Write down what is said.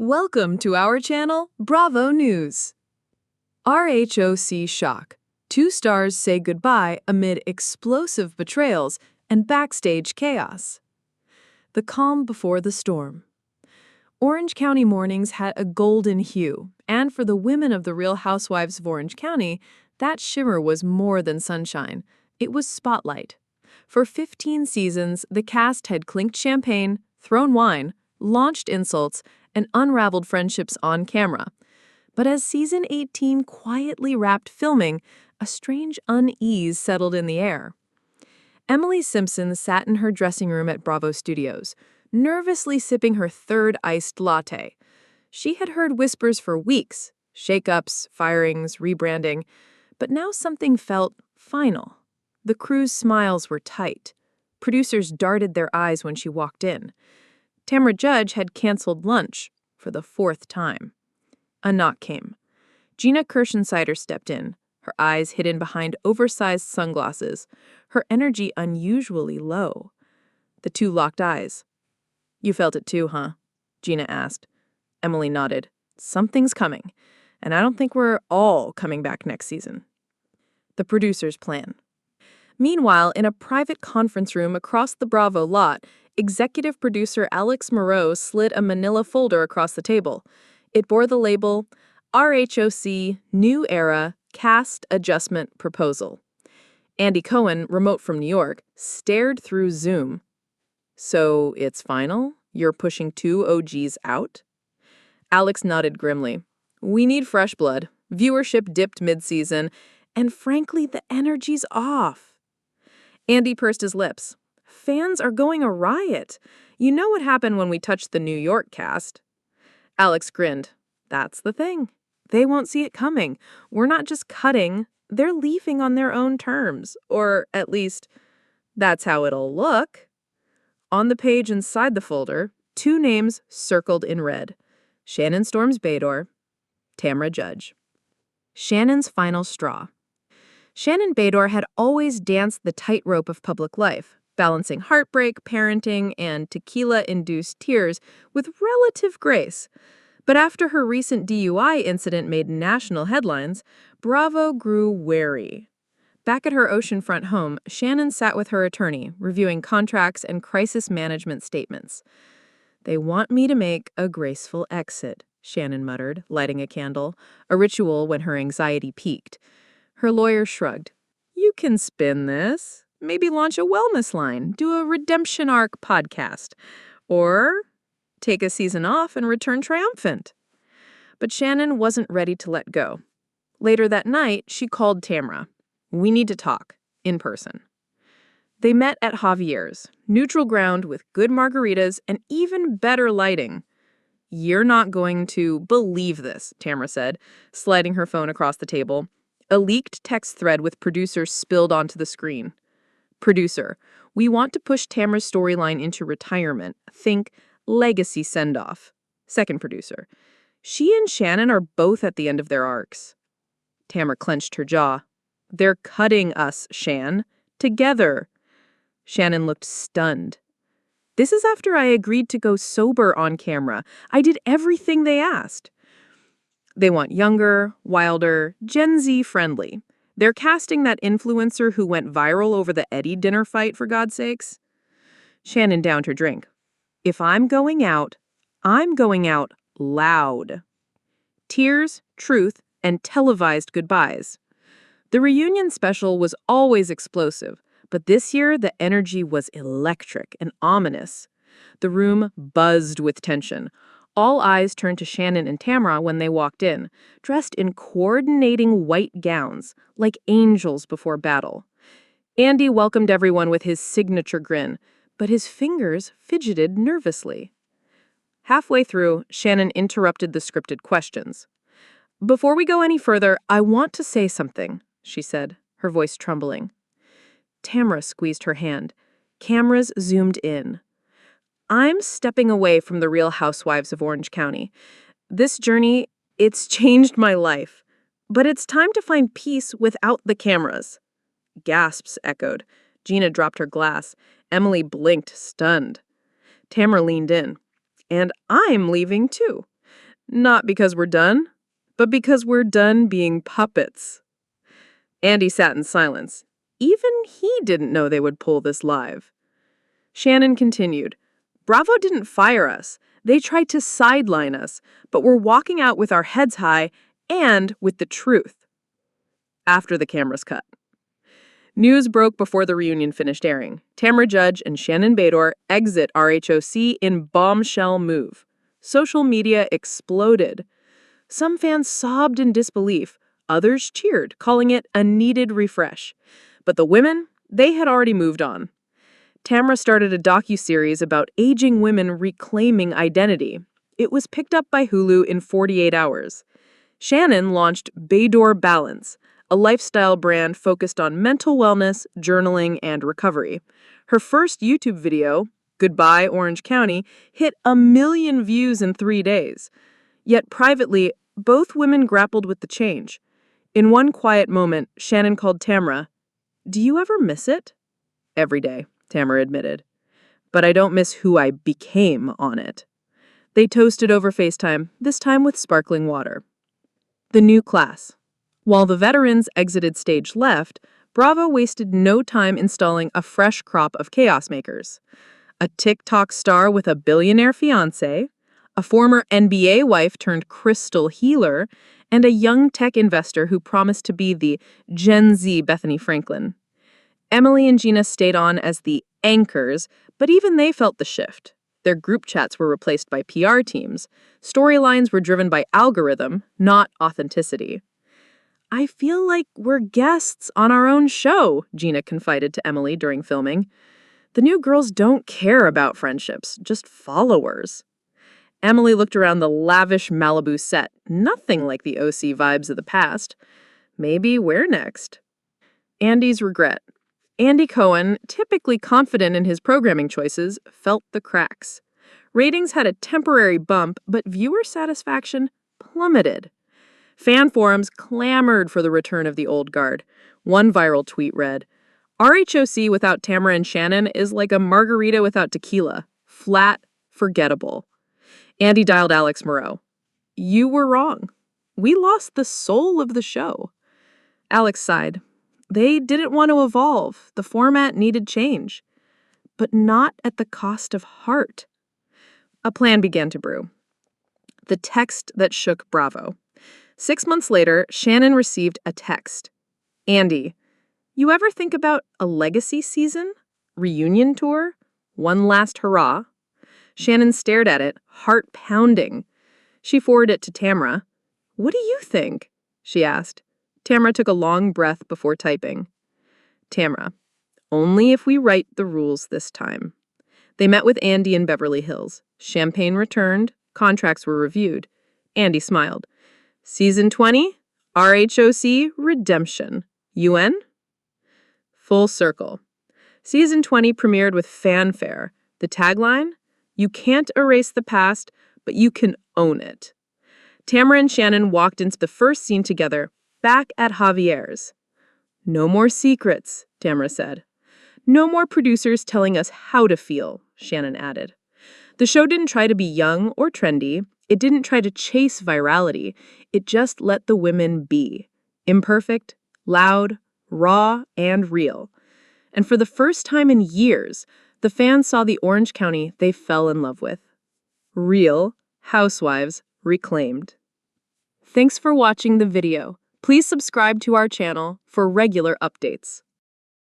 Welcome to our channel, Bravo News. RHOC shock. 2 stars say goodbye amid explosive betrayals and backstage chaos. The calm before the storm. Orange County mornings had a golden hue, and for the women of the Real Housewives of Orange County, that shimmer was more than sunshine. It was spotlight. For 15 seasons, the cast had clinked champagne, thrown wine, launched insults, and unraveled friendships on camera. But as season 18 quietly wrapped filming, a strange unease settled in the air. Emily Simpson sat in her dressing room at Bravo Studios, nervously sipping her third iced latte. She had heard whispers for weeks, shakeups, firings, rebranding, but now something felt final. The crew's smiles were tight. Producers darted their eyes when she walked in. Tamra Judge had canceled lunch for the 4th time. A knock came. Gina Kirschensider stepped in, her eyes hidden behind oversized sunglasses, her energy unusually low. The two locked eyes. "You felt it too, huh?" Gina asked. Emily nodded. "Something's coming, and I don't think we're all coming back next season." The producer's plan. Meanwhile, in a private conference room across the Bravo lot, executive producer Alex Moreau slid a manila folder across the table. It bore the label, RHOC New Era Cast Adjustment Proposal. Andy Cohen, remote from New York, stared through Zoom. "So it's final? You're pushing 2 OGs out?" Alex nodded grimly. "We need fresh blood. Viewership dipped mid-season, and frankly, the energy's off." Andy pursed his lips. "Fans are going a riot. You know what happened when we touched the New York cast." Alex grinned. "That's the thing. They won't see it coming. We're not just cutting. They're leaving on their own terms. Or, at least, that's how it'll look." On the page inside the folder, 2 names circled in red. Shannon Storms Bador, Tamra Judge. Shannon's final straw. Shannon Bador had always danced the tightrope of public life, balancing heartbreak, parenting, and tequila-induced tears with relative grace. But after her recent DUI incident made national headlines, Bravo grew wary. Back at her oceanfront home, Shannon sat with her attorney, reviewing contracts and crisis management statements. "They want me to make a graceful exit," Shannon muttered, lighting a candle, a ritual when her anxiety peaked. Her lawyer shrugged. "You can spin this. Maybe launch a wellness line, do a redemption arc podcast, or take a season off and return triumphant." But Shannon wasn't ready to let go. Later that night, she called Tamra. "We need to talk, in person." They met at Javier's, neutral ground with good margaritas and even better lighting. "You're not going to believe this," Tamra said, sliding her phone across the table. A leaked text thread with producers spilled onto the screen. Producer, "We want to push Tamra's storyline into retirement. Think legacy send-off." Second producer, "She and Shannon are both at the end of their arcs." Tamra clenched her jaw. "They're cutting us, Shan. Together." Shannon looked stunned. "This is after I agreed to go sober on camera. I did everything they asked." "They want younger, wilder, Gen Z friendly. They're casting that influencer who went viral over the Eddie dinner fight, for God's sakes." Shannon downed her drink. "If I'm going out loud. Tears, truth, and televised goodbyes." The reunion special was always explosive, but this year the energy was electric and ominous. The room buzzed with tension. All eyes turned to Shannon and Tamra when they walked in, dressed in coordinating white gowns, like angels before battle. Andy welcomed everyone with his signature grin, but his fingers fidgeted nervously. Halfway through, Shannon interrupted the scripted questions. "Before we go any further, I want to say something," she said, her voice trembling. Tamra squeezed her hand. Cameras zoomed in. "I'm stepping away from the Real Housewives of Orange County. This journey, it's changed my life. But it's time to find peace without the cameras." Gasps echoed. Gina dropped her glass. Emily blinked, stunned. Tamra leaned in. "And I'm leaving too. Not because we're done, but because we're done being puppets. Andy sat in silence. Even he didn't know they would pull this live. Shannon continued. Bravo didn't fire us. They tried to sideline us, but we're walking out with our heads high and with the truth. After the cameras cut. News broke before the reunion finished airing. Tamra Judge and Shannon Bador exit RHOC in bombshell move. Social media exploded. Some fans sobbed in disbelief. Others cheered, calling it a needed refresh. But the women, they had already moved on. Tamra started a docuseries about aging women reclaiming identity. It was picked up by Hulu in 48 hours. Shannon launched Bador Balance, a lifestyle brand focused on mental wellness, journaling, and recovery. Her first YouTube video, Goodbye Orange County, hit 1 million views in 3 days. Yet privately, both women grappled with the change. In one quiet moment, Shannon called Tamra, "Do you ever miss it?" "Every day," Tamra admitted. "But I don't miss who I became on it." They toasted over FaceTime, this time with sparkling water. The new class. While the veterans exited stage left, Bravo wasted no time installing a fresh crop of chaos makers. A TikTok star with a billionaire fiancé, a former NBA wife turned crystal healer, and a young tech investor who promised to be the Gen Z Bethany Franklin. Emily and Gina stayed on as the anchors, but even they felt the shift. Their group chats were replaced by PR teams. Storylines were driven by algorithm, not authenticity. "I feel like we're guests on our own show," Gina confided to Emily during filming. "The new girls don't care about friendships, just followers." Emily looked around the lavish Malibu set, nothing like the OC vibes of the past. Maybe we're next. Andy's regret. Andy Cohen, typically confident in his programming choices, felt the cracks. Ratings had a temporary bump, but viewer satisfaction plummeted. Fan forums clamored for the return of the old guard. One viral tweet read, "RHOC without Tamra and Shannon is like a margarita without tequila. Flat, forgettable." Andy dialed Alex Moreau. "You were wrong. We lost the soul of the show." Alex sighed. They didn't want to evolve. The format needed change. But not at the cost of heart. A plan began to brew. The text that shook Bravo. 6 months later, Shannon received a text. "Andy, you ever think about a legacy season? Reunion tour? One last hurrah?" Shannon stared at it, heart pounding. She forwarded it to Tamra. "What do you think?" she asked. Tamra took a long breath before typing. Tamra, "Only if we write the rules this time." They met with Andy in Beverly Hills. Champagne returned. Contracts were reviewed. Andy smiled. "Season 20, RHOC Redemption. UN?" Full circle. Season 20 premiered with fanfare. The tagline? "You can't erase the past, but you can own it." Tamra and Shannon walked into the first scene together, back at Javier's. "No more secrets," Tamra said. "No more producers telling us how to feel," Shannon added. The show didn't try to be young or trendy. It didn't try to chase virality. It just let the women be. Imperfect, loud, raw, and real. And for the first time in years, the fans saw the Orange County they fell in love with. Real housewives reclaimed. Thanks for watching the video. Please subscribe to our channel for regular updates.